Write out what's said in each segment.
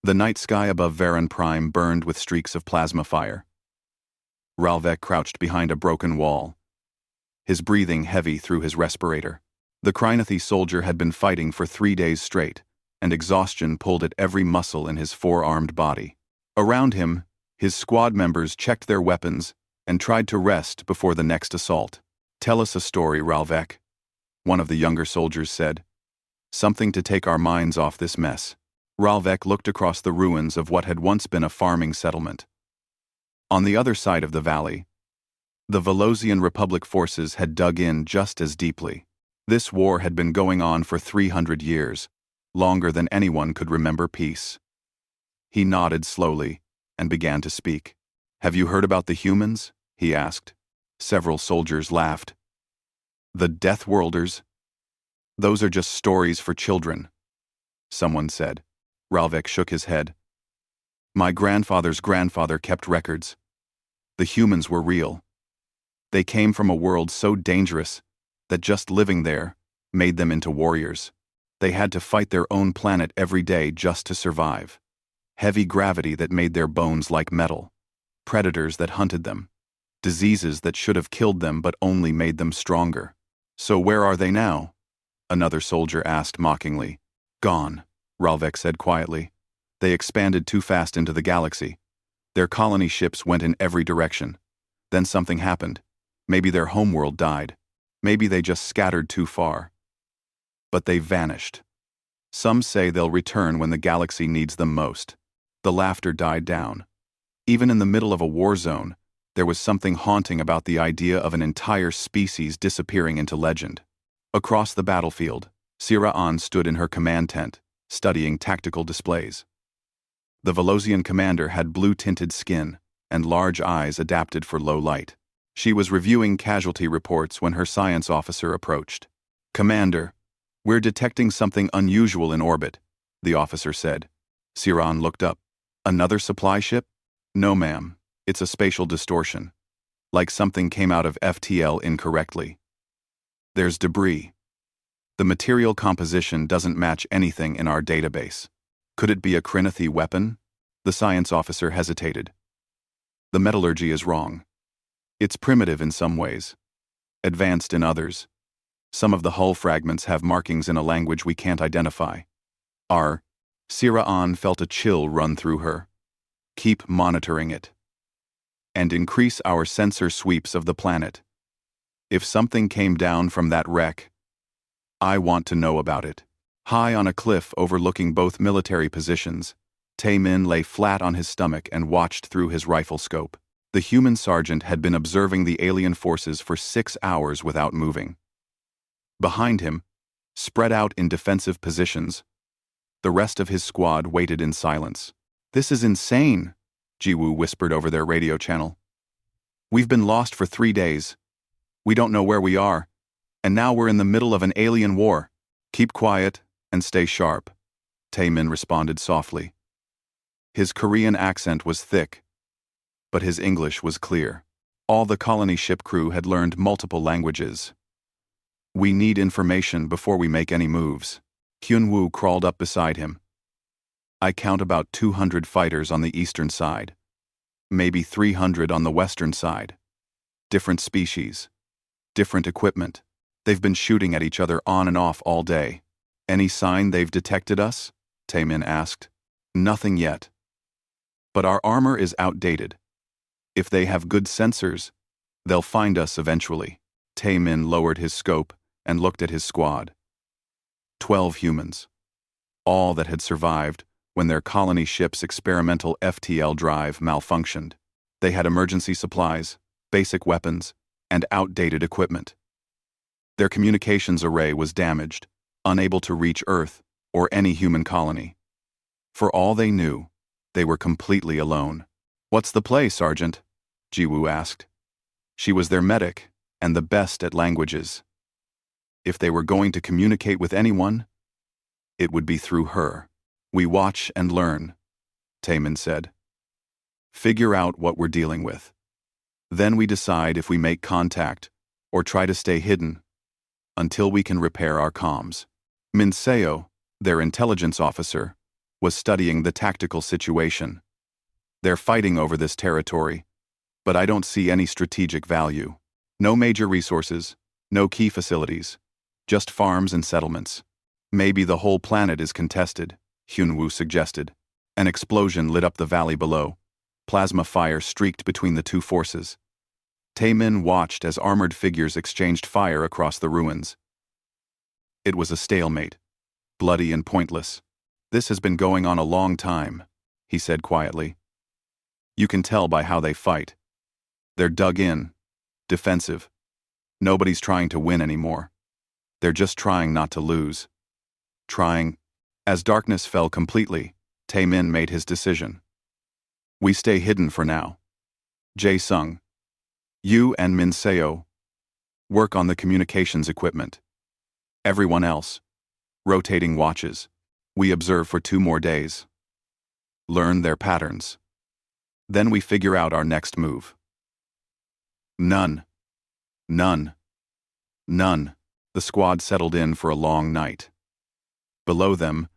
The night sky above Varan Prime burned with streaks of plasma fire. Ralvek crouched behind a broken wall, his breathing heavy through his respirator. The Krynothi soldier had been fighting for 3 days straight, and exhaustion pulled at every muscle in his four-armed body. Around him, his squad members checked their weapons and tried to rest before the next assault. "Tell us a story, Ralvek," one of the younger soldiers said. "Something to take our minds off this mess." Ralvek looked across the ruins of what had once been a farming settlement. On the other side of the valley, the Velosian Republic forces had dug in just as deeply. This war had been going on for 300 years, longer than anyone could remember peace. He nodded slowly and began to speak. "Have you heard about the humans?" he asked. Several soldiers laughed. "The Deathworlders? Those are just stories for children," someone said. Ralvek shook his head. "My grandfather's grandfather kept records. The humans were real. They came from a world so dangerous that just living there made them into warriors. They had to fight their own planet every day just to survive. Heavy gravity that made their bones like metal. Predators that hunted them. Diseases that should have killed them but only made them stronger." "So where are they now?" another soldier asked mockingly. "Gone," Ralvek said quietly. "They expanded too fast into the galaxy. Their colony ships went in every direction. Then something happened. Maybe their homeworld died. Maybe they just scattered too far. But they vanished. Some say they'll return when the galaxy needs them most." The laughter died down. Even in the middle of a war zone, there was something haunting about the idea of an entire species disappearing into legend. Across the battlefield, Sira'an stood in her command tent, studying tactical displays. The Velosian commander had blue-tinted skin and large eyes adapted for low light. She was reviewing casualty reports when her science officer approached. "Commander, we're detecting something unusual in orbit," the officer said. Sira'an looked up. "Another supply ship?" "No, ma'am. It's a spatial distortion. Like something came out of FTL incorrectly. There's debris. The material composition doesn't match anything in our database. Could it be a Krynothi weapon?" The science officer hesitated. "The metallurgy is wrong. It's primitive in some ways, advanced in others. Some of the hull fragments have markings in a language we can't identify." Sira'an felt a chill run through her. "Keep monitoring it. And increase our sensor sweeps of the planet. If something came down from that wreck, I want to know about it." High on a cliff overlooking both military positions, Tae-min lay flat on his stomach and watched through his rifle scope. The human sergeant had been observing the alien forces for 6 hours without moving. Behind him, spread out in defensive positions, the rest of his squad waited in silence. "This is insane," Jiwoo whispered over their radio channel. "We've been lost for 3 days. We don't know where we are, and now we're in the middle of an alien war." "Keep quiet and stay sharp," Tae-min responded softly. His Korean accent was thick, but his English was clear. All the colony ship crew had learned multiple languages. "We need information before we make any moves." Hyun-woo crawled up beside him. "I count about 200 fighters on the eastern side. Maybe 300 on the western side. Different species. Different equipment. They've been shooting at each other on and off all day." "Any sign they've detected us?" Tae-min asked. "Nothing yet. But our armor is outdated. If they have good sensors, they'll find us eventually." Tae-min lowered his scope and looked at his squad. 12 humans. All that had survived when their colony ship's experimental FTL drive malfunctioned. They had emergency supplies, basic weapons, and outdated equipment. Their communications array was damaged, unable to reach Earth or any human colony. For all they knew, they were completely alone. "What's the play, Sergeant?" Jiwoo asked. She was their medic and the best at languages. If they were going to communicate with anyone, it would be through her. "We watch and learn," Tae-min said. "Figure out what we're dealing with. Then we decide if we make contact or try to stay hidden until we can repair our comms." Minseo, their intelligence officer, was studying the tactical situation. They're fighting over this territory, but I don't see any strategic value. No major resources, no key facilities, just farms and settlements. Maybe the whole planet is contested, Hyunwoo suggested. An explosion lit up the valley below. Plasma fire streaked between the two forces. Taemin watched as armored figures exchanged fire across the ruins. It was a stalemate, bloody and pointless. This has been going on a long time, he said quietly. You can tell by how they fight. They're dug in, defensive. Nobody's trying to win anymore. They're just trying not to lose. Trying. As darkness fell completely, Taemin made his decision. We stay hidden for now. Jae-sung, you and Min Seo work on the communications equipment. Everyone else, rotating watches. We observe for 2 more days. Learn their patterns. Then we figure out our next move. None. The squad settled in for a long night. Below them,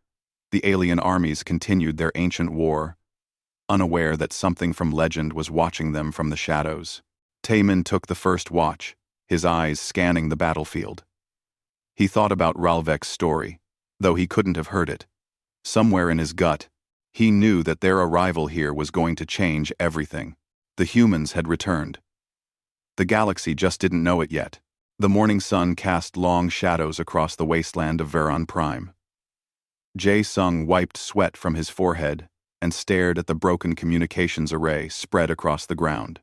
the alien armies continued their ancient war, unaware that something from legend was watching them from the shadows. Taemin took the first watch, his eyes scanning the battlefield. He thought about Ralvek's story, though he couldn't have heard it. Somewhere in his gut, he knew that their arrival here was going to change everything. The humans had returned. The galaxy just didn't know it yet. The morning sun cast long shadows across the wasteland of Veron Prime. Jae-sung wiped sweat from his forehead and stared at the broken communications array spread across the ground.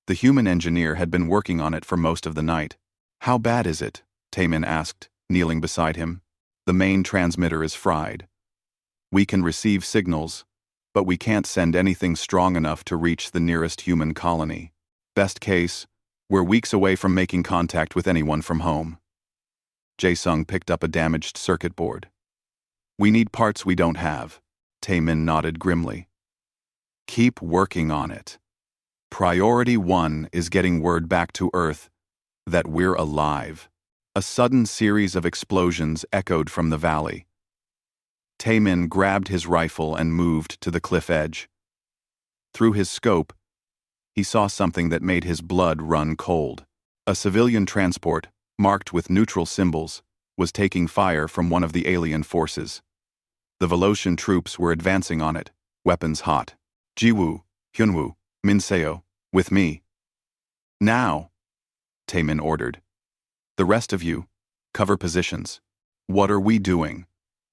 The human engineer had been working on it for most of the night. How bad is it? Taemin asked, kneeling beside him. The main transmitter is fried. We can receive signals, but we can't send anything strong enough to reach the nearest human colony. Best case, we're weeks away from making contact with anyone from home. Jae-sung picked up a damaged circuit board. We need parts we don't have. Taemin nodded grimly. Keep working on it. Priority 1 is getting word back to Earth that we're alive. A sudden series of explosions echoed from the valley. Taemin grabbed his rifle and moved to the cliff edge. Through his scope, he saw something that made his blood run cold. A civilian transport, marked with neutral symbols, was taking fire from one of the alien forces. The Velocian troops were advancing on it, weapons hot. Jiwoo, Hyunwoo, Min Seo, with me. Now, Taemin ordered. The rest of you, cover positions. What are we doing?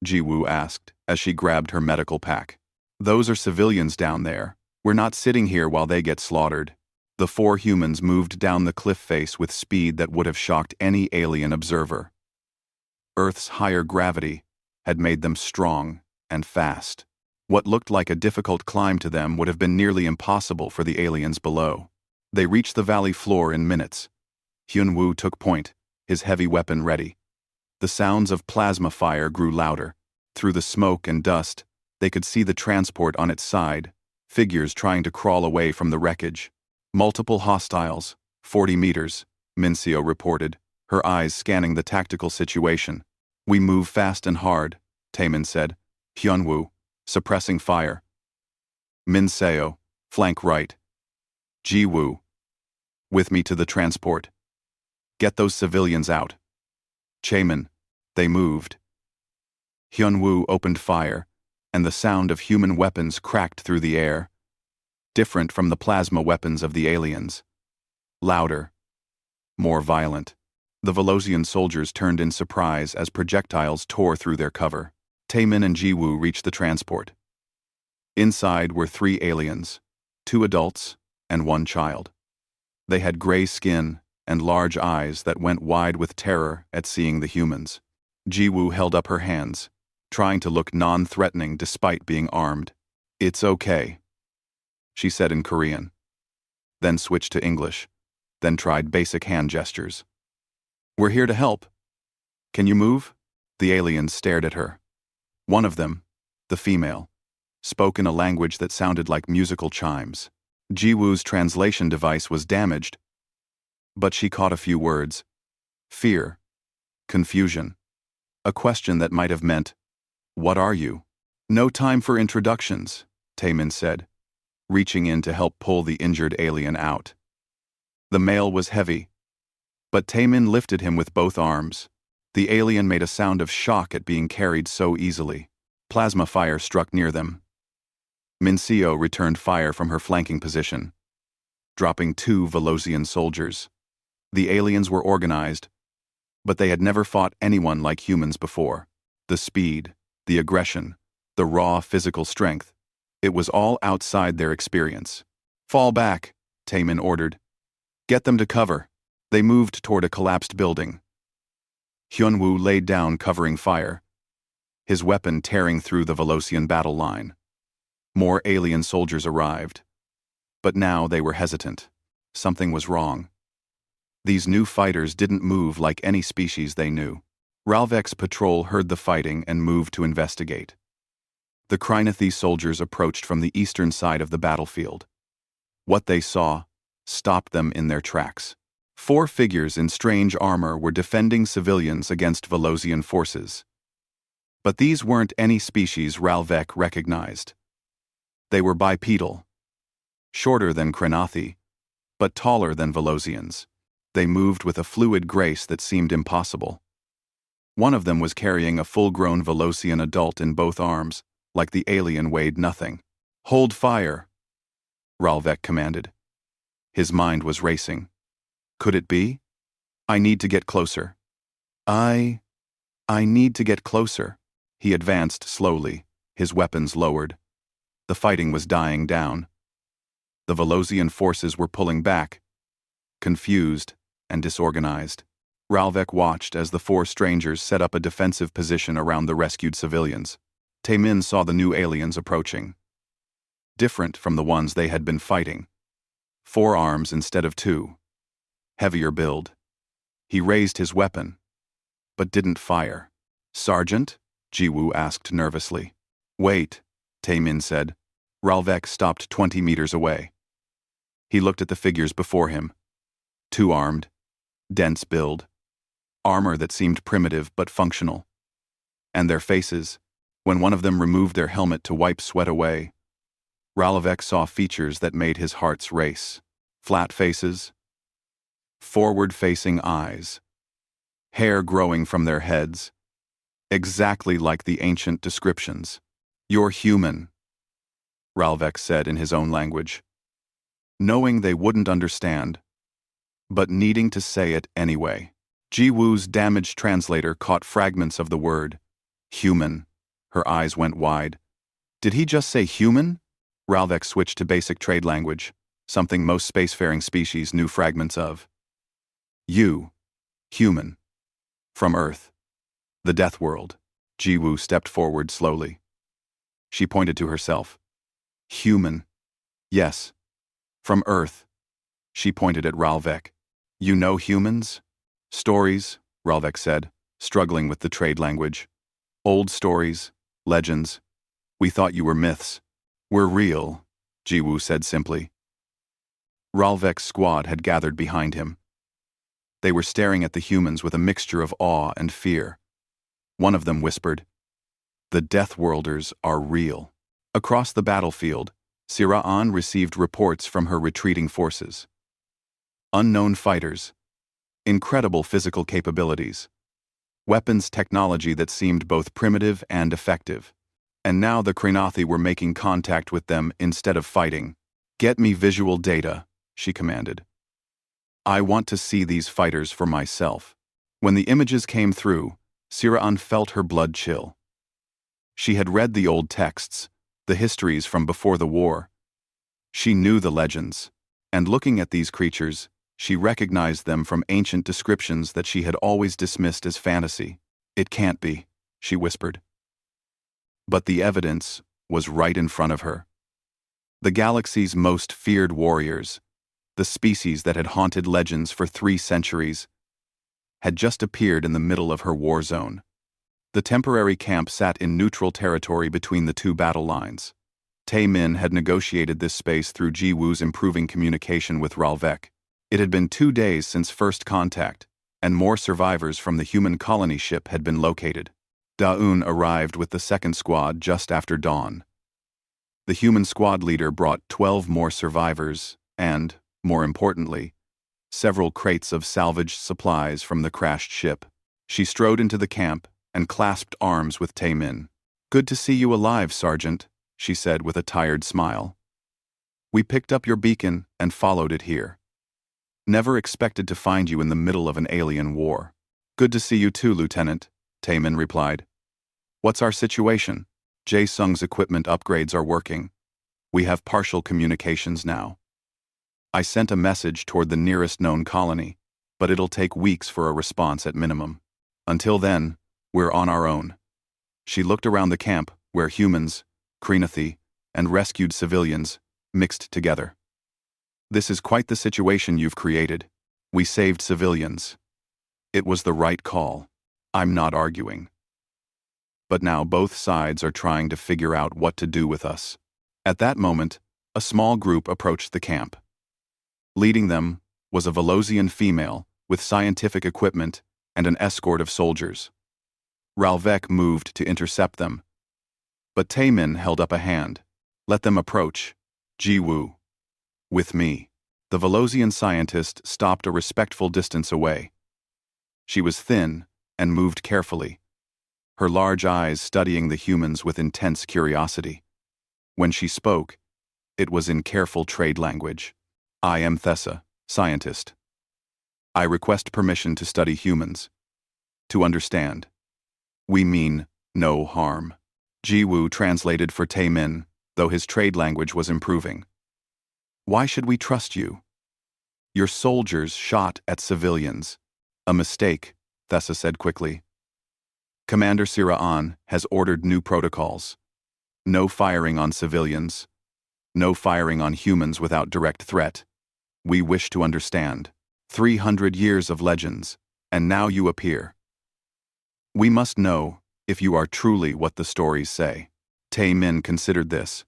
Jiwoo asked as she grabbed her medical pack. Those are civilians down there. We're not sitting here while they get slaughtered. The 4 humans moved down the cliff face with speed that would have shocked any alien observer. Earth's higher gravity had made them strong and fast. What looked like a difficult climb to them would have been nearly impossible for the aliens below. They reached the valley floor in minutes. Hyunwoo took point, his heavy weapon ready. The sounds of plasma fire grew louder. Through the smoke and dust, they could see the transport on its side, figures trying to crawl away from the wreckage. Multiple hostiles, 40 meters, Min Seo reported, her eyes scanning the tactical situation. We move fast and hard, Taemin said. Hyunwoo, suppressing fire. Min Seo, flank right. Jiwoo, with me to the transport. Get those civilians out. Chaemin, they moved. Hyunwoo opened fire, and the sound of human weapons cracked through the air, different from the plasma weapons of the aliens. Louder, more violent. The Velocian soldiers turned in surprise as projectiles tore through their cover. Taemin and Jiwoo reached the transport. Inside were 3 aliens, 2 adults and 1 child. They had gray skin and large eyes that went wide with terror at seeing the humans. Jiwoo held up her hands, trying to look non-threatening despite being armed. It's okay, she said in Korean, then switched to English, then tried basic hand gestures. We're here to help. Can you move? The aliens stared at her. One of them, the female, spoke in a language that sounded like musical chimes. Jiwoo's translation device was damaged, but she caught a few words. Fear, confusion, a question that might have meant, "What are you?" No time for introductions, Taemin said, reaching in to help pull the injured alien out. The male was heavy, but Taemin lifted him with both arms. The alien made a sound of shock at being carried so easily. Plasma fire struck near them. Mincio returned fire from her flanking position, dropping 2 Velocian soldiers. The aliens were organized, but they had never fought anyone like humans before. The speed, the aggression, the raw physical strength, it was all outside their experience. Fall back, Taemin ordered. Get them to cover. They moved toward a collapsed building. Hyunwoo laid down covering fire, his weapon tearing through the Velocian battle line. More alien soldiers arrived. But now they were hesitant. Something was wrong. These new fighters didn't move like any species they knew. Ralvek's patrol heard the fighting and moved to investigate. The Krynathi soldiers approached from the eastern side of the battlefield. What they saw stopped them in their tracks. 4 figures in strange armor were defending civilians against Velocian forces. But these weren't any species Ralvek recognized. They were bipedal, shorter than Krynathi, but taller than Velocians. They moved with a fluid grace that seemed impossible. One of them was carrying a full-grown Velocian adult in both arms, like the alien weighed nothing. Hold fire, Ralvek commanded. His mind was racing. Could it be? I need to get closer. I need to get closer. He advanced slowly, his weapons lowered. The fighting was dying down. The Velocian forces were pulling back, confused and disorganized. Ralvek watched as the 4 strangers set up a defensive position around the rescued civilians. Taemin saw the new aliens approaching. Different from the ones they had been fighting. 4 arms instead of 2. Heavier build. He raised his weapon, but didn't fire. Sergeant? Jiwoo asked nervously. Wait, Taemin said. Ralvek stopped 20 meters away. He looked at the figures before him. 2 armed, dense build, armor that seemed primitive but functional. And their faces, when one of them removed their helmet to wipe sweat away, Ralvek saw features that made his hearts race. Flat faces, forward-facing eyes, hair growing from their heads, exactly like the ancient descriptions. You're human, Ralvek said in his own language, knowing they wouldn't understand, but needing to say it anyway. Jiwoo's damaged translator caught fragments of the word, human. Her eyes went wide. Did he just say human? Ralvek switched to basic trade language, something most spacefaring species knew fragments of. You, human. From Earth. The Death World. Jiwoo stepped forward slowly. She pointed to herself. Human. Yes. From Earth. She pointed at Ralvek. You know humans? Stories, Ralvek said, struggling with the trade language. Old stories, legends. We thought you were myths. We're real, Jiwoo said simply. Ralvek's squad had gathered behind him. They were staring at the humans with a mixture of awe and fear. One of them whispered, The Death Worlders are real. Across the battlefield, Sira'an received reports from her retreating forces. Unknown fighters, incredible physical capabilities, weapons technology that seemed both primitive and effective. And now the Krynathi were making contact with them instead of fighting. Get me visual data, she commanded. I want to see these fighters for myself. When the images came through, Sira'an felt her blood chill. She had read the old texts, the histories from before the war. She knew the legends, and looking at these creatures, she recognized them from ancient descriptions that she had always dismissed as fantasy. It can't be, she whispered. But the evidence was right in front of her. The galaxy's most feared warriors, the species that had haunted legends for 3 centuries, had just appeared in the middle of her war zone. The temporary camp sat in neutral territory between the 2 battle lines. Taemin had negotiated this space through Jiwoo's improving communication with Ralvek. It had been 2 days since first contact, and more survivors from the human colony ship had been located. Daun arrived with the second squad just after dawn. The human squad leader brought 12 more survivors and, more importantly, several crates of salvaged supplies from the crashed ship. She strode into the camp and clasped arms with Taemin. "Good to see you alive, Sergeant," she said with a tired smile. "We picked up your beacon and followed it here. Never expected to find you in the middle of an alien war." "Good to see you too, Lieutenant," Taemin replied. "What's our situation?" "Jae-sung's equipment upgrades are working. We have partial communications now. I sent a message toward the nearest known colony, but it'll take weeks for a response at minimum. Until then, we're on our own." She looked around the camp, where humans, Krenathi, and rescued civilians mixed together. "This is quite the situation you've created. We saved civilians. It was the right call. I'm not arguing. But now both sides are trying to figure out what to do with us." At that moment, a small group approached the camp. Leading them was a Velosian female with scientific equipment and an escort of soldiers. Ralvek moved to intercept them, but Taemin held up a hand. "Let them approach. Ji-woo. With me." The Velosian scientist stopped a respectful distance away. She was thin and moved carefully, her large eyes studying the humans with intense curiosity. When she spoke, it was in careful trade language. "I am Thessa, scientist. I request permission to study humans. To understand. We mean no harm." Ji-woo translated for Taemin, though his trade language was improving. "Why should we trust you? Your soldiers shot at civilians." "A mistake," Thessa said quickly. "Commander Siraan has ordered new protocols. No firing on civilians. No firing on humans without direct threat. We wish to understand. 300 years of legends, and now you appear. We must know if you are truly what the stories say." Taemin considered this.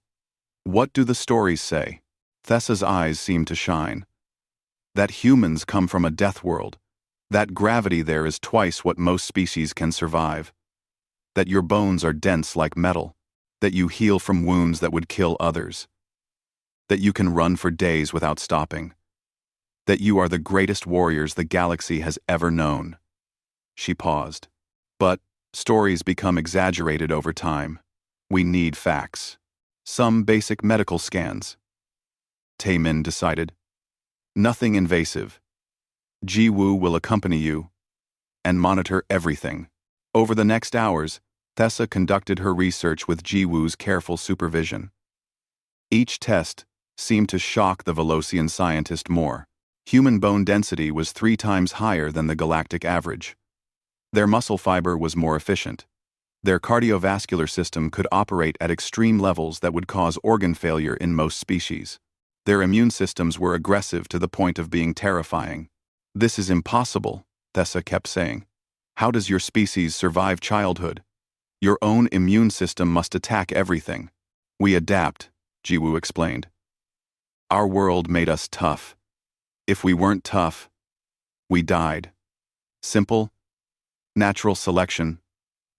"What do the stories say?" Thessa's eyes seemed to shine. "That humans come from a death world. That gravity there is twice what most species can survive. That your bones are dense like metal. That you heal from wounds that would kill others. That you can run for days without stopping. That you are the greatest warriors the galaxy has ever known." She paused. "But stories become exaggerated over time. We need facts. Some basic medical scans." Taemin decided. "Nothing invasive. Ji-woo will accompany you and monitor everything." Over the next hours, Thessa conducted her research with Ji-woo's careful supervision. Each test seemed to shock the Velosian scientist more. Human bone density was 3 times higher than the galactic average. Their muscle fiber was more efficient. Their cardiovascular system could operate at extreme levels that would cause organ failure in most species. Their immune systems were aggressive to the point of being terrifying. "This is impossible," Thessa kept saying. "How does your species survive childhood? Your own immune system must attack everything." "We adapt," Ji-woo explained. "Our world made us tough. If we weren't tough, we died. Simple, natural selection,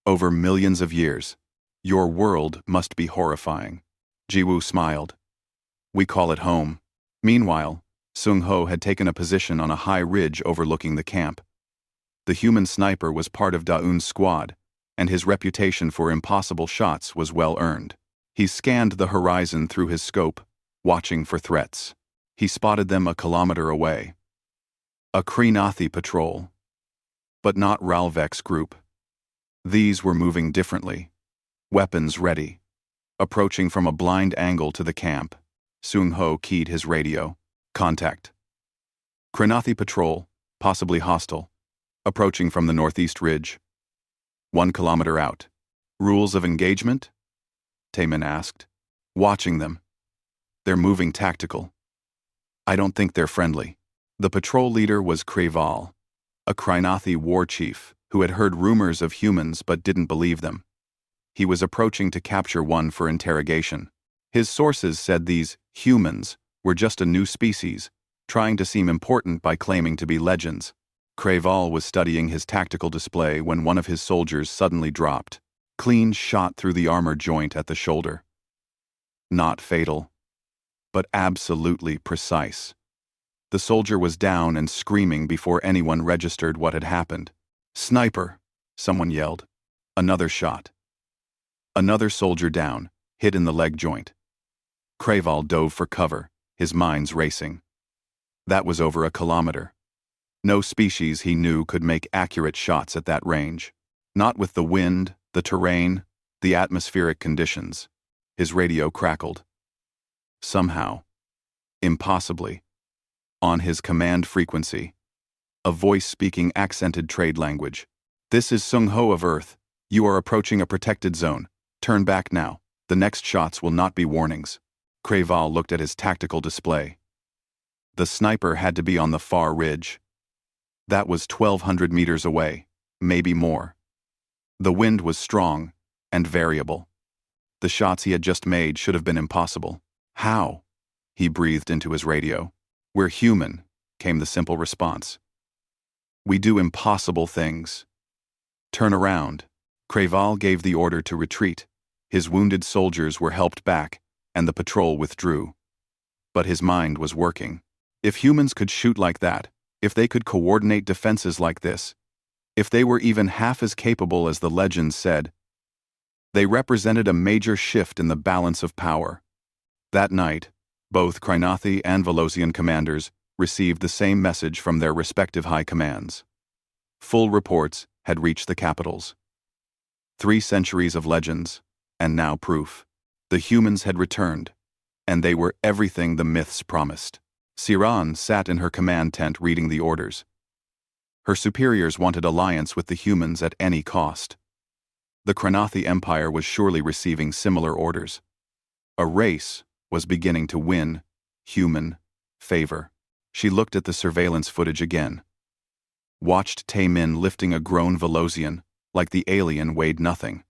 over millions of years. Your world must be horrifying." Ji-woo smiled. "We call it home." Meanwhile, Sung-ho had taken a position on a high ridge overlooking the camp. The human sniper was part of Daun's squad, and his reputation for impossible shots was well earned. He scanned the horizon through his scope, watching for threats. He spotted them a kilometer away. A Krenathi patrol. But not Ralvek's group. These were moving differently, weapons ready. Approaching from a blind angle to the camp, Sung-ho keyed his radio. "Contact. Krenathi patrol, possibly hostile, approaching from the northeast ridge. 1 kilometer out. Rules of engagement?" Taemin asked. "Watching them. They're moving tactical. I don't think they're friendly." The patrol leader was Kreval, a Krenathi war chief who had heard rumors of humans but didn't believe them. He was approaching to capture one for interrogation. His sources said these humans were just a new species, trying to seem important by claiming to be legends. Creval was studying his tactical display when one of his soldiers suddenly dropped. Clean shot through the armor joint at the shoulder. Not fatal, but absolutely precise. The soldier was down and screaming before anyone registered what had happened. "Sniper!" someone yelled. Another shot. Another soldier down, hit in the leg joint. Creval dove for cover, his mind's racing. That was over a kilometer. No species he knew could make accurate shots at that range. Not with the wind, the terrain, the atmospheric conditions. His radio crackled. Somehow, impossibly, on his command frequency, a voice speaking accented trade language. "This is Sung Ho of Earth. You are approaching a protected zone. Turn back now. The next shots will not be warnings." Creval looked at his tactical display. The sniper had to be on the far ridge. That was 1,200 meters away, maybe more. The wind was strong and variable. The shots he had just made should have been impossible. "How?" he breathed into his radio. "We're human," came the simple response. "We do impossible things." "Turn around." Creval gave the order to retreat. His wounded soldiers were helped back, and the patrol withdrew. But his mind was working. If humans could shoot like that, if they could coordinate defenses like this, if they were even half as capable as the legends said, they represented a major shift in the balance of power. That night, both Krynothi and Velocian commanders received the same message from their respective high commands. Full reports had reached the capitals. 3 centuries of legends, and now proof. The humans had returned, and they were everything the myths promised. Siran sat in her command tent reading the orders. Her superiors wanted alliance with the humans at any cost. The Krynothi Empire was surely receiving similar orders. A race was beginning to win human favor. She looked at the surveillance footage again. Watched Taemin lifting a grown Velocian like the alien weighed nothing.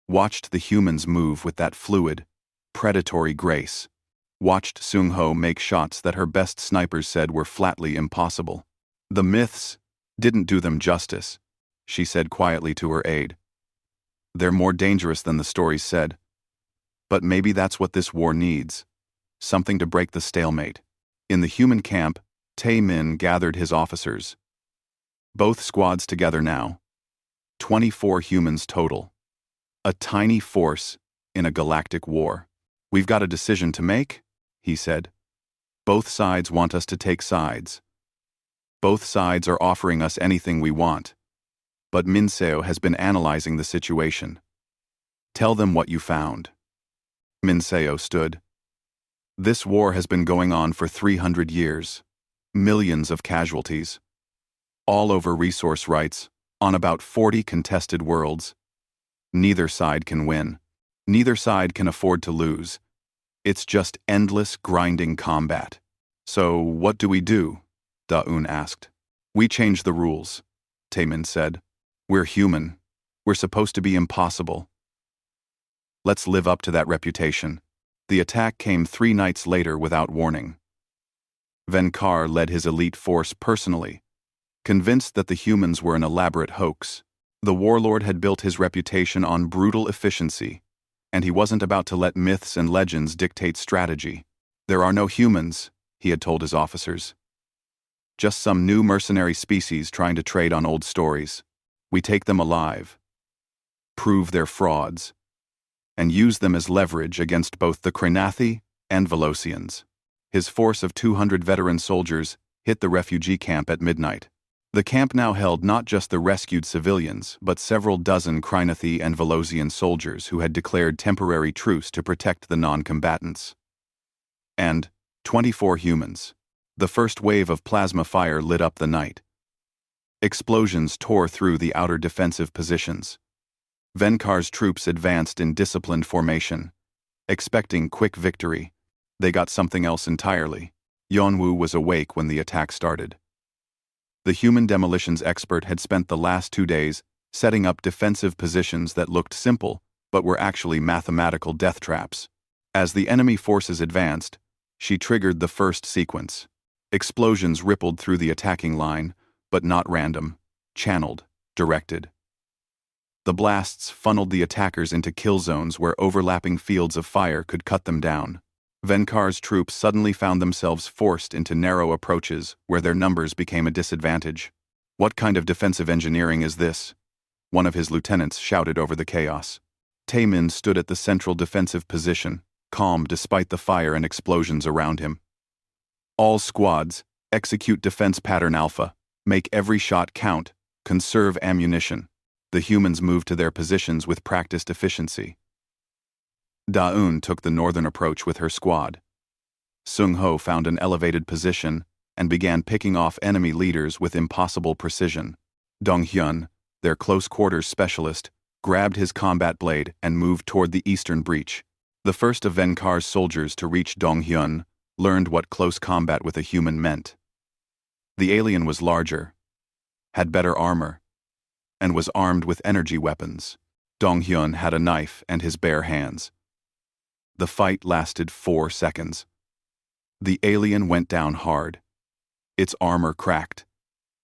Watched the humans move with that fluid, predatory grace. Watched Sung Ho make shots that her best snipers said were flatly impossible. The myths didn't do them justice, she said quietly to her aide. They're more dangerous than the stories said. But maybe that's what this war needs. Something to break the stalemate. In the human camp, Taemin gathered his officers. Both squads together now. 24 humans total. A tiny force in a galactic war. "We've got a decision to make," he said. "Both sides want us to take sides. Both sides are offering us anything we want. But Minseo has been analyzing the situation. Tell them what you found." Minseo stood. "This war has been going on for 300 years. Millions of casualties. All over resource rights, on about 40 contested worlds. Neither side can win. Neither side can afford to lose. It's just endless, grinding combat." "So what do we do?" Da-Un asked. "We change the rules," Taemin said. "We're human. We're supposed to be impossible. Let's live up to that reputation." The attack came 3 nights later without warning. Venkar led his elite force personally, convinced that the humans were an elaborate hoax. The warlord had built his reputation on brutal efficiency, and he wasn't about to let myths and legends dictate strategy. "There are no humans," he had told his officers. "Just some new mercenary species trying to trade on old stories. We take them alive, prove they're frauds, and use them as leverage against both the Krynothi and Velocians." His force of 200 veteran soldiers hit the refugee camp at midnight. The camp now held not just the rescued civilians, but several dozen Krynothi and Velocian soldiers who had declared temporary truce to protect the non-combatants. And 24 humans. The first wave of plasma fire lit up the night. Explosions tore through the outer defensive positions. Venkar's troops advanced in disciplined formation, expecting quick victory. They got something else entirely. Yonwoo was awake when the attack started. The human demolitions expert had spent the last 2 days setting up defensive positions that looked simple, but were actually mathematical death traps. As the enemy forces advanced, she triggered the first sequence. Explosions rippled through the attacking line, but not random, channeled, directed. The blasts funneled the attackers into kill zones where overlapping fields of fire could cut them down. Venkar's troops suddenly found themselves forced into narrow approaches where their numbers became a disadvantage. "What kind of defensive engineering is this?" one of his lieutenants shouted over the chaos. Taemin stood at the central defensive position, calm despite the fire and explosions around him. "All squads, execute defense pattern Alpha. Make every shot count. Conserve ammunition." The humans moved to their positions with practiced efficiency. Da-un took the northern approach with her squad. Sung-ho found an elevated position and began picking off enemy leaders with impossible precision. Dong-hyun, their close-quarters specialist, grabbed his combat blade and moved toward the eastern breach. The first of Venkar's soldiers to reach Dong-hyun learned what close combat with a human meant. The alien was larger, had better armor, and was armed with energy weapons. Dong-hyun had a knife and his bare hands. The fight lasted 4 seconds. The alien went down hard. Its armor cracked.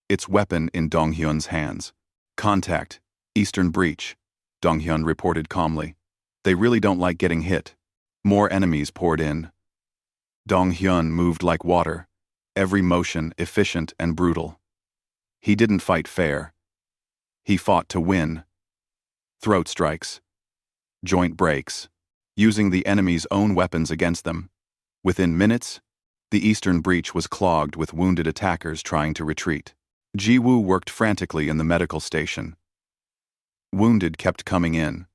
Its weapon in Dong-hyun's hands. "Contact, eastern breach," Dong-hyun reported calmly. "They really don't like getting hit." More enemies poured in. Dong-hyun moved like water, every motion efficient and brutal. He didn't fight fair. He fought to win. Throat strikes. Joint breaks. Using the enemy's own weapons against them. Within minutes, the eastern breach was clogged with wounded attackers trying to retreat. Ji-woo worked frantically in the medical station. Wounded kept coming in.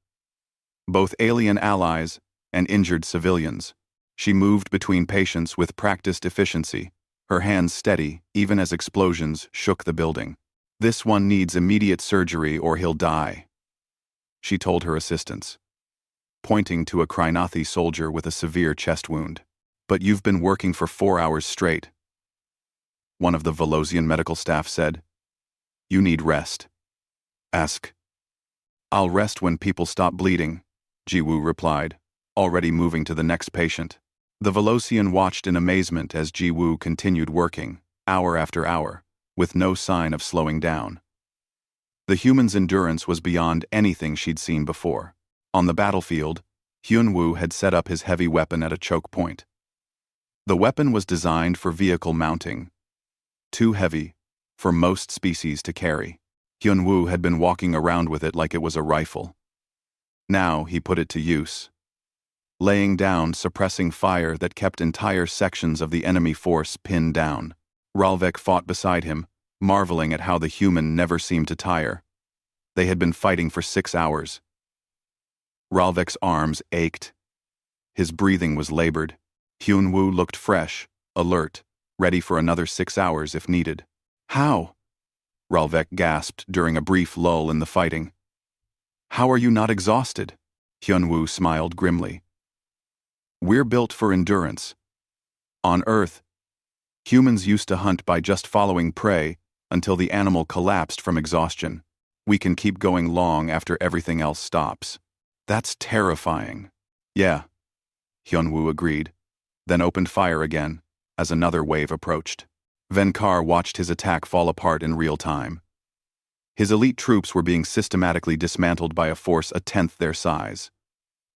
Both alien allies and injured civilians. She moved between patients with practiced efficiency, her hands steady even as explosions shook the building. "This one needs immediate surgery or he'll die," she told her assistants, pointing to a Krynathi soldier with a severe chest wound. "But you've been working for 4 hours straight," one of the Velosian medical staff said. "You need rest." "Ask." "I'll rest when people stop bleeding," Ji-woo replied, already moving to the next patient. The Velosian watched in amazement as Ji-woo continued working, hour after hour, with no sign of slowing down. The human's endurance was beyond anything she'd seen before. On the battlefield, Hyun-woo had set up his heavy weapon at a choke point. The weapon was designed for vehicle mounting, too heavy for most species to carry. Hyun-woo had been walking around with it like it was a rifle. Now he put it to use, laying down suppressing fire that kept entire sections of the enemy force pinned down. Ralvek fought beside him, marveling at how the human never seemed to tire. They had been fighting for 6 hours. Ralvek's arms ached. His breathing was labored. Hyun-woo looked fresh, alert, ready for another 6 hours if needed. "How?" Ralvek gasped during a brief lull in the fighting. "How are you not exhausted?" Hyun-woo smiled grimly. "We're built for endurance. On Earth, humans used to hunt by just following prey until the animal collapsed from exhaustion. We can keep going long after everything else stops." "That's terrifying." "Yeah," Hyun-woo agreed, then opened fire again as another wave approached. Venkar watched his attack fall apart in real time. His elite troops were being systematically dismantled by a force a tenth their size.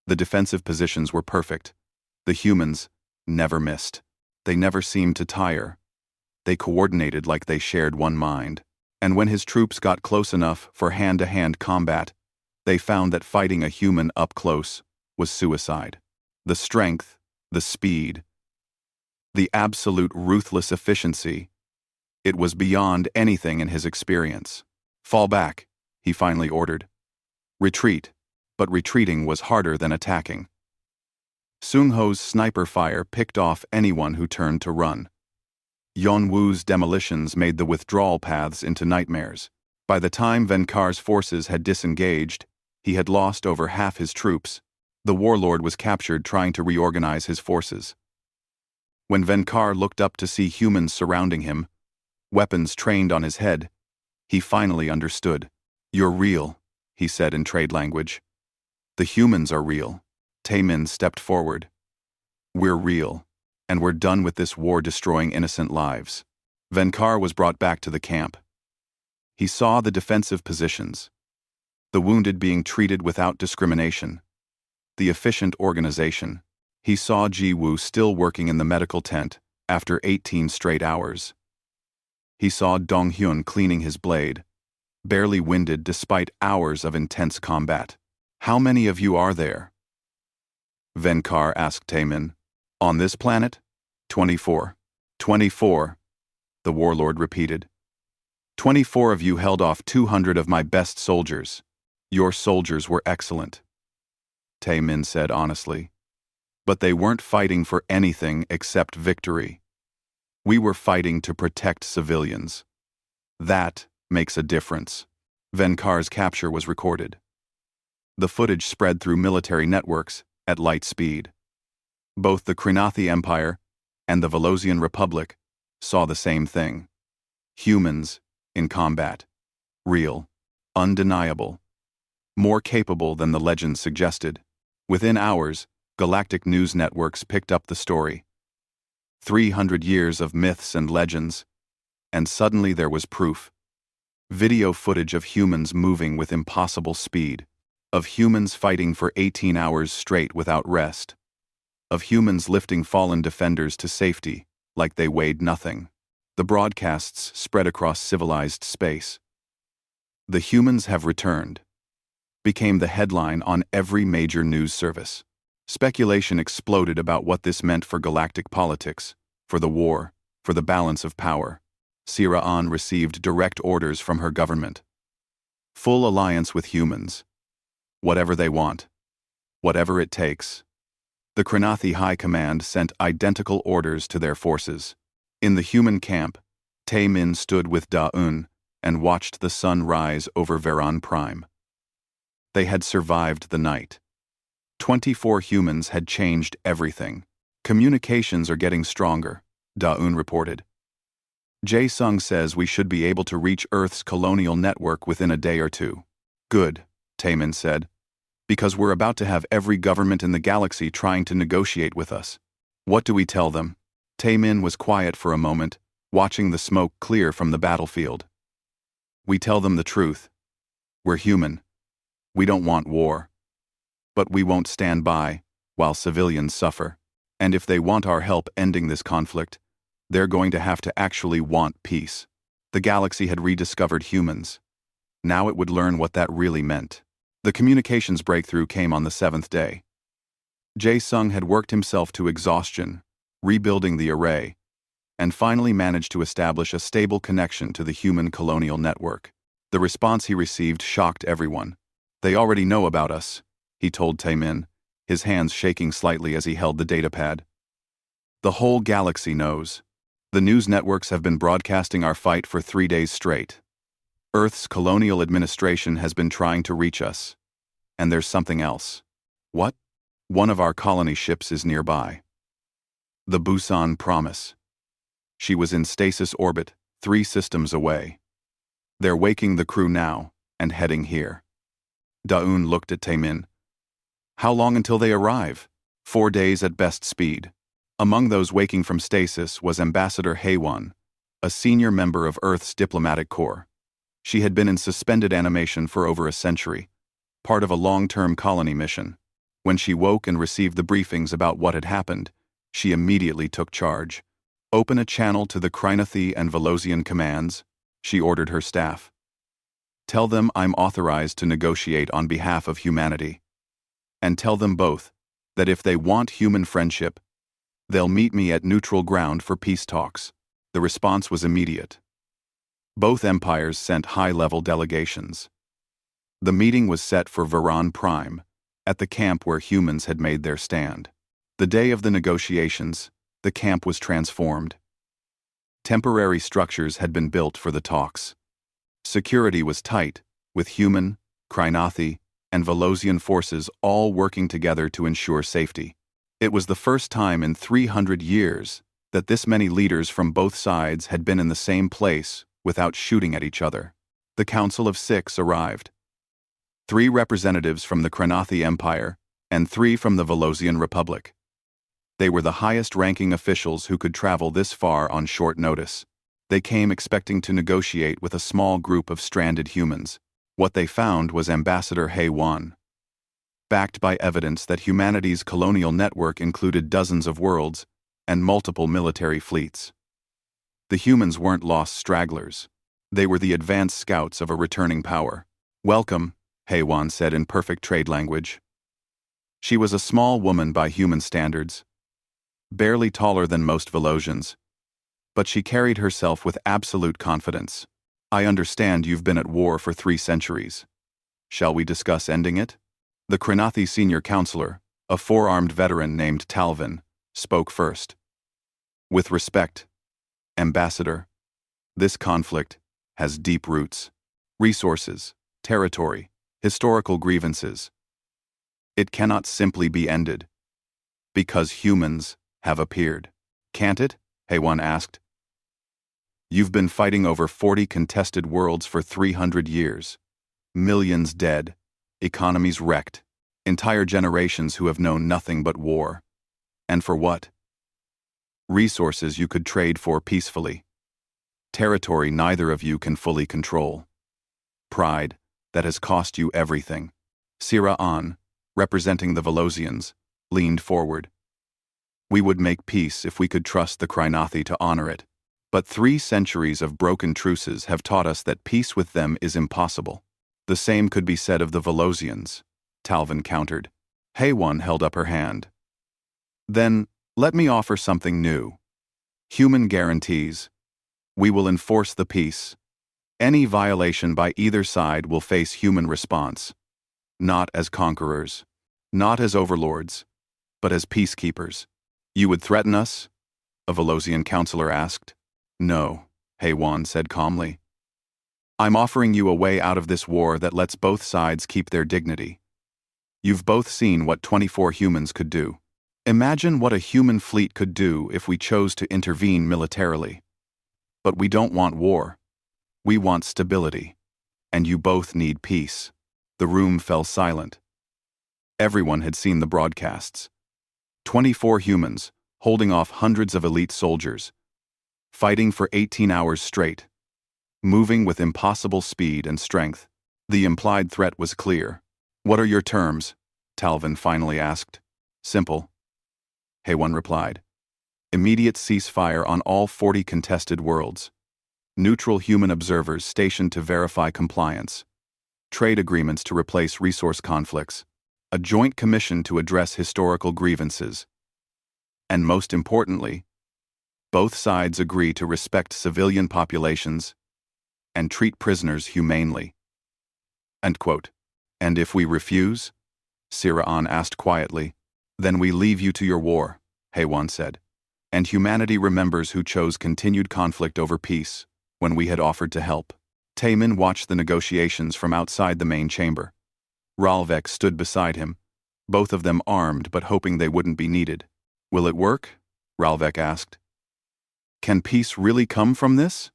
The defensive positions were perfect. The humans never missed. They never seemed to tire. They coordinated like they shared one mind. And when his troops got close enough for hand-to-hand combat, they found that fighting a human up close was suicide. The strength, the speed, the absolute ruthless efficiency, it was beyond anything in his experience. "Fall back," he finally ordered. "Retreat," but retreating was harder than attacking. Sung-ho's sniper fire picked off anyone who turned to run. Yeon-woo's demolitions made the withdrawal paths into nightmares. By the time Venkar's forces had disengaged, he had lost over half his troops. The warlord was captured trying to reorganize his forces. When Venkar looked up to see humans surrounding him, weapons trained on his head, he finally understood. "You're real," he said in trade language. "The humans are real." Taemin stepped forward. "We're real, and we're done with this war destroying innocent lives." Venkar was brought back to the camp. He saw the defensive positions, the wounded being treated without discrimination, the efficient organization. He saw Ji Woo still working in the medical tent after 18 straight hours. He saw Dong Hyun cleaning his blade, barely winded despite hours of intense combat. How many of you are there? Venkar asked Taemin. On this planet? 24. 24, the warlord repeated. 24 of you held off 200 of my best soldiers. Your soldiers were excellent, Taemin said honestly. But they weren't fighting for anything except victory. We were fighting to protect civilians. That makes a difference. Venkar's capture was recorded. The footage spread through military networks at light speed. Both the Krinathi Empire and the Velosian Republic saw the same thing. Humans in combat. Real. Undeniable. More capable than the legend suggested. Within hours, galactic news networks picked up the story. 300 years of myths and legends, and suddenly there was proof. Video footage of humans moving with impossible speed, of humans fighting for 18 hours straight without rest, of humans lifting fallen defenders to safety like they weighed nothing. The broadcasts spread across civilized space. The humans have returned, became the headline on every major news service. Speculation exploded about what this meant for galactic politics, for the war, for the balance of power. Sira'an received direct orders from her government. Full alliance with humans. Whatever they want. Whatever it takes. The Krinathi High Command sent identical orders to their forces. In the human camp, Taemin stood with Da-un and watched the sun rise over Veran Prime. They had survived the night. 24 humans had changed everything. Communications are getting stronger, Da-un reported. Jae-sung says we should be able to reach Earth's colonial network within a day or two. Good, Taemin said, because we're about to have every government in the galaxy trying to negotiate with us. What do we tell them? Taemin was quiet for a moment, watching the smoke clear from the battlefield. We tell them the truth. We're human. We don't want war. But we won't stand by while civilians suffer. And if they want our help ending this conflict, they're going to have to actually want peace. The galaxy had rediscovered humans. Now it would learn what that really meant. The communications breakthrough came on the 7th day. Jae-sung had worked himself to exhaustion, rebuilding the array, and finally managed to establish a stable connection to the human colonial network. The response he received shocked everyone. They already know about us, he told Taemin, his hands shaking slightly as he held the datapad. The whole galaxy knows. The news networks have been broadcasting our fight for 3 days straight. Earth's colonial administration has been trying to reach us. And there's something else. What? One of our colony ships is nearby. The Busan Promise. She was in stasis orbit, 3 systems away. They're waking the crew now, and heading here. Da-un looked at Taemin. How long until they arrive? 4 days at best speed. Among those waking from stasis was Ambassador Haewon, a senior member of Earth's diplomatic corps. She had been in suspended animation for over a century, part of a long-term colony mission. When she woke and received the briefings about what had happened, she immediately took charge. Open a channel to the Krinathi and Velosian commands, she ordered her staff. Tell them I'm authorized to negotiate on behalf of humanity. And tell them both that if they want human friendship, they'll meet me at neutral ground for peace talks. The response was immediate. Both empires sent high-level delegations. The meeting was set for Veran Prime, at the camp where humans had made their stand. The day of the negotiations, the camp was transformed. Temporary structures had been built for the talks. Security was tight, with human, Krinathi, and Velosian forces all working together to ensure safety. It was the first time in 300 years that this many leaders from both sides had been in the same place without shooting at each other. The Council of 6 arrived. 3 representatives from the Krinathi Empire and 3 from the Velosian Republic. They were the highest-ranking officials who could travel this far on short notice. They came expecting to negotiate with a small group of stranded humans. What they found was Ambassador HFY, backed by evidence that humanity's colonial network included dozens of worlds and multiple military fleets. The humans weren't lost stragglers. They were the advanced scouts of a returning power. "Welcome," HFY said in perfect trade language. She was a small woman by human standards, barely taller than most Velosians, but she carried herself with absolute confidence. "I understand you've been at war for 3 centuries. Shall we discuss ending it?" The Krenathi senior counselor, a 4-armed veteran named Talvin, spoke first. "With respect, Ambassador, this conflict has deep roots, resources, territory, historical grievances. It cannot simply be ended because humans have appeared." "Can't it?" HFY asked. "You've been fighting over 40 contested worlds for 300 years. Millions dead, economies wrecked, entire generations who have known nothing but war. And for what? Resources you could trade for peacefully. Territory neither of you can fully control. Pride that has cost you everything." Sira'an, representing the Velosians, leaned forward. "We would make peace if we could trust the Krenathi to honor it. But 3 centuries of broken truces have taught us that peace with them is impossible." "The same could be said of the Velosians," Talvin countered. HFY held up her hand. "Then, let me offer something new. Human guarantees. We will enforce the peace. Any violation by either side will face human response. Not as conquerors, not as overlords, but as peacekeepers." "You would threaten us?" a Velosian counselor asked. "No," HFY said calmly. "I'm offering you a way out of this war that lets both sides keep their dignity. You've both seen what 24 humans could do. Imagine what a human fleet could do if we chose to intervene militarily. But we don't want war. We want stability. And you both need peace." The room fell silent. Everyone had seen the broadcasts. 24 humans, holding off hundreds of elite soldiers, fighting for 18 hours straight, moving with impossible speed and strength. The implied threat was clear. "What are your terms?" Talvin finally asked. "Simple," HFY replied. "Immediate ceasefire on all 40 contested worlds. Neutral human observers stationed to verify compliance. Trade agreements to replace resource conflicts. A joint commission to address historical grievances. And most importantly, both sides agree to respect civilian populations and treat prisoners humanely." End quote. "And if we refuse?" Sira'an asked quietly. "Then we leave you to your war," HFY said. "And humanity remembers who chose continued conflict over peace when we had offered to help." Taemin watched the negotiations from outside the main chamber. Ralvek stood beside him, both of them armed but hoping they wouldn't be needed. "Will it work?" Ralvek asked. "Can peace really come from this?"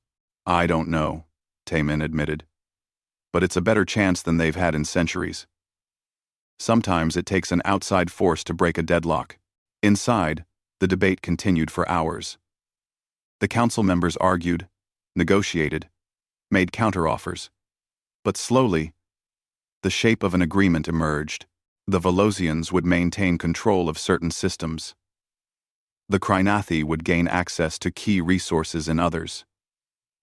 "I don't know," Taemin admitted. "But it's a better chance than they've had in centuries. Sometimes it takes an outside force to break a deadlock." Inside, the debate continued for hours. The council members argued, negotiated, made counteroffers. But slowly, the shape of an agreement emerged. The Velosians would maintain control of certain systems. The Krenathi would gain access to key resources in others.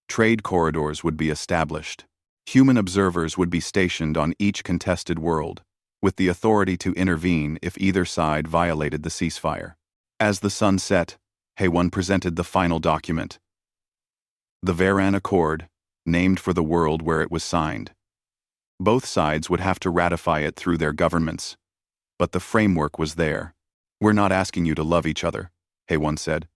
Trade corridors would be established. Human observers would be stationed on each contested world, with the authority to intervene if either side violated the ceasefire. As the sun set, HFY presented the final document. The Varan Accord, named for the world where it was signed. Both sides would have to ratify it through their governments. But the framework was there. "We're not asking you to love each other," HFY said.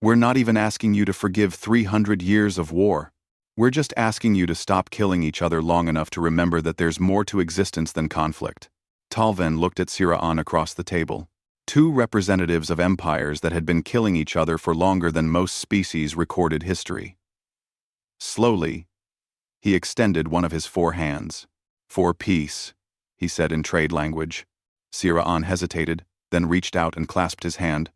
"We're not even asking you to forgive 300 years of war. We're just asking you to stop killing each other long enough to remember that there's more to existence than conflict." Talvin looked at Sira'an across the table. 2 representatives of empires that had been killing each other for longer than most species recorded history. Slowly, he extended one of his 4 hands. "For peace," he said in trade language. Sira'an hesitated, then reached out and clasped his hand.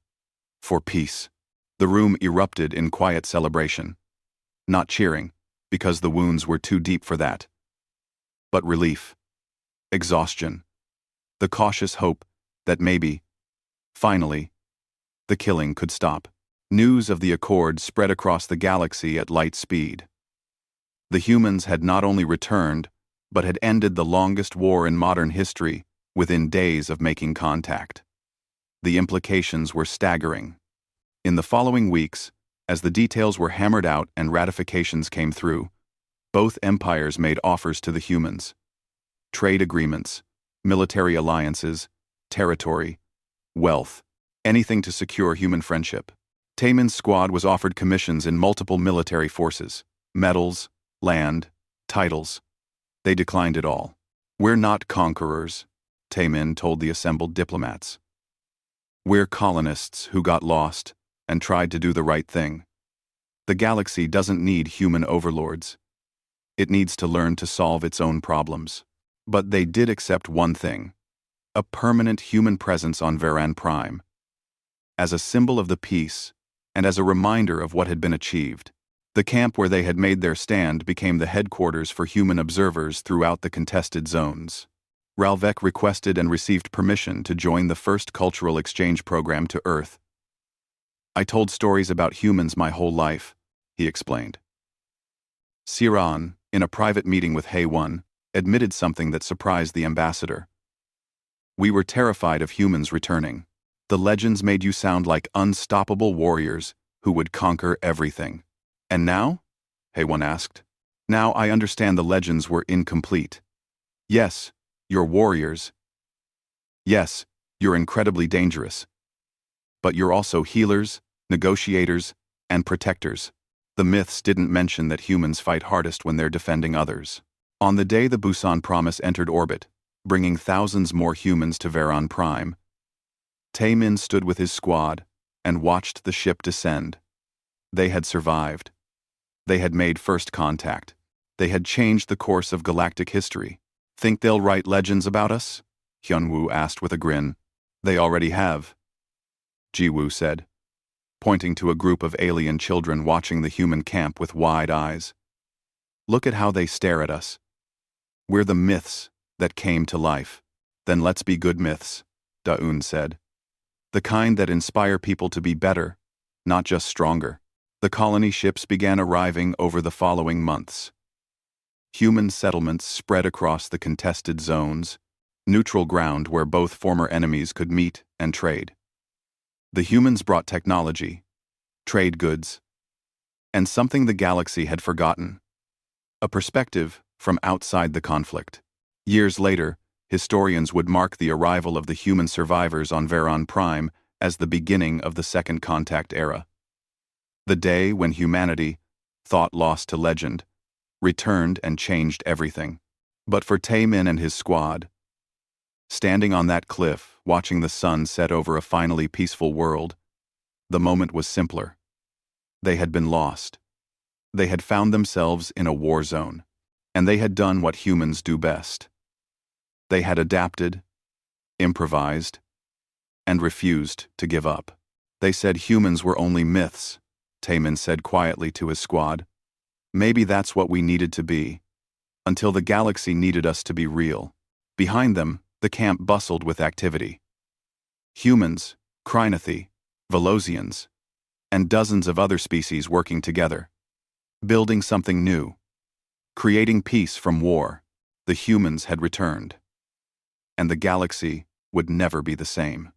"For peace." The room erupted in quiet celebration. not cheering, because the wounds were too deep for that. But relief, exhaustion, the cautious hope that maybe, finally, the killing could stop. News of the accord spread across the galaxy at light speed. The humans had not only returned, but had ended the longest war in modern history within days of making contact. The implications were staggering. In the following weeks, as the details were hammered out and ratifications came through, both empires made offers to the humans. Trade agreements, military alliances, territory, wealth, anything to secure human friendship. Taemin's squad was offered commissions in multiple military forces, medals, land, titles. They declined it all. "We're not conquerors," Taemin told the assembled diplomats. "We're colonists who got lost and tried to do the right thing. The galaxy doesn't need human overlords. It needs to learn to solve its own problems." But they did accept one thing: a permanent human presence on Varan Prime. As a symbol of the peace, and as a reminder of what had been achieved, the camp where they had made their stand became the headquarters for human observers throughout the contested zones. Ralvek requested and received permission to join the first cultural exchange program to Earth. "I told stories about humans my whole life," he explained. Siran, in a private meeting with Hay-1, admitted something that surprised the ambassador. "We were terrified of humans returning. The legends made you sound like unstoppable warriors who would conquer everything. And now?" Hay-1 asked. "Now I understand the legends were incomplete. Yes, you're warriors. Yes, you're incredibly dangerous. But you're also healers, negotiators, and protectors. The myths didn't mention that humans fight hardest when they're defending others." On the day the Busan Promise entered orbit, bringing thousands more humans to Varan Prime, Taemin stood with his squad and watched the ship descend. They had survived. They had made first contact. They had changed the course of galactic history. "Think they'll write legends about us?" Hyunwoo asked with a grin. "They already have," Jiwoo said, pointing to a group of alien children watching the human camp with wide eyes. "Look at how they stare at us. We're the myths that came to life." "Then let's be good myths," Da-un said. "The kind that inspire people to be better, not just stronger." The colony ships began arriving over the following months. Human settlements spread across the contested zones, neutral ground where both former enemies could meet and trade. The humans brought technology, trade goods, and something the galaxy had forgotten: a perspective from outside the conflict. Years later, historians would mark the arrival of the human survivors on Varan Prime as the beginning of the Second Contact era. The day when humanity, thought lost to legend, returned and changed everything. But for Taemin and his squad, standing on that cliff, watching the sun set over a finally peaceful world, the moment was simpler. They had been lost. They had found themselves in a war zone, and they had done what humans do best. They had adapted, improvised, and refused to give up. They said humans were only myths, Taemin said quietly to his squad. "Maybe that's what we needed to be, until the galaxy needed us to be real." Behind them, the camp bustled with activity. Humans, Krynothi, Velosians, and dozens of other species working together, building something new, creating peace from war. The humans had returned, and the galaxy would never be the same.